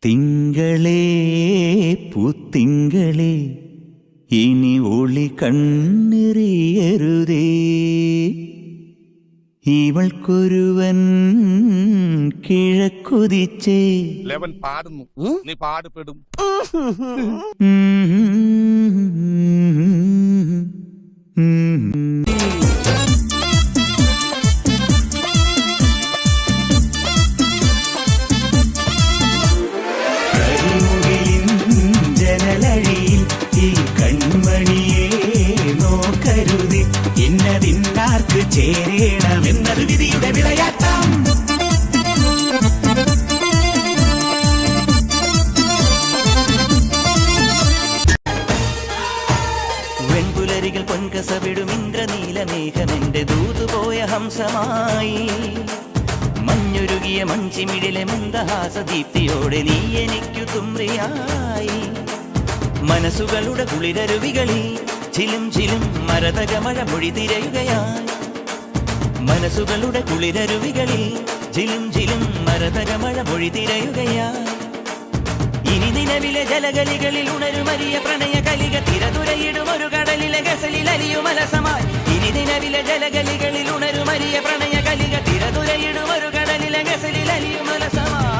തിങ്കളേ പൂത്തിങ്കളേ ഇനി ഒളി കണ്ണെറിയരുതേ, ഇവൾക്കൊരുവൻ കിഴക്കുതിച്ചേ. ലെവൻ പാടുന്നു, നീ പാടുപെടും. ജനലഴിയിൽ ഈ കൺമണിയെ നോക്കരുത്, ഇന്നതിന്നാർക്ക് ചേരണമെന്നത് വിധിയുടെ വിളയാട്ടം. വെൺപുലരികൾ പൊൻകസവിടും ഇന്ദ്രനീലമേഘമെന്റെ ദൂതുപോയ ഹംസമായി, മഞ്ഞുരുകിയ മഞ്ചിമിഴിലെ മന്ദഹാസദീപ്തിയോടെ നീ എനിക്കു തുമ്രിയായി. മനസ്സുകളുടെ കുളിരരുവികളിൽ ചിലും ചിലും മരതകമഴ മൊഴി തിരയുകയായി. മനസ്സുകളുടെ കുളിരരുവികളിൽ ചിലും ചിലും മരതകമഴ മൊഴി തിരയുകയായി. ഇനി നിലവിലെ ജലഗലികളിൽ ഉണരുമരിയ പ്രണയ കലിക തിരതുരയിടും ഒരു കടലിലെ ഗസലിൽ അലിയുമലസമായി. ഇനി നിലവിലെ ജലഗലികളിൽ ഉണരുമരിയ പ്രണയ കലിക തിരതുരയിടും ഒരു കടലിലെ ഗസലിൽ അലിയുമലസമായി.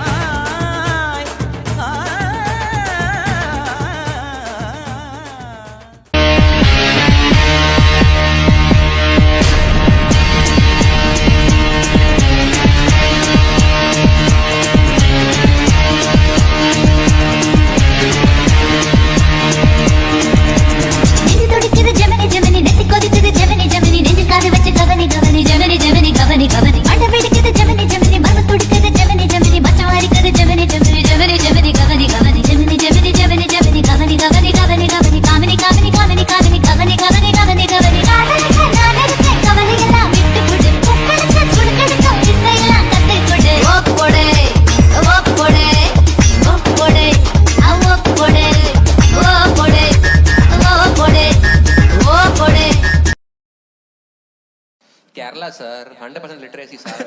Kerala sir 100% literacy sir.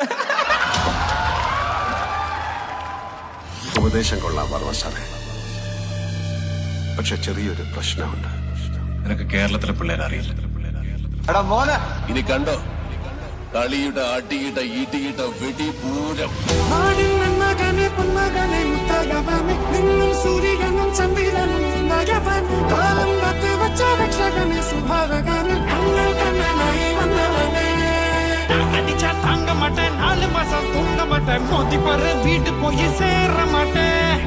ഉപദേശം കൊള്ളാൻ പറഞ്ഞ സാറേ, പക്ഷെ ചെറിയൊരു പ്രശ്നമുണ്ട്. നിനക്ക് കേരളത്തിലെ പിള്ളേരെ അറിയില്ല. ഇനി കണ്ടോ കളിയുടെ അടിയിട്ട ഈട്ടിയിട്ട വെടിപൂരം. தாங்க மாட்டேன், 4 மாசம் தூங்க மாட்டேன், மோதி பாரு வீட்டு போய் சேர மாட்டேன்.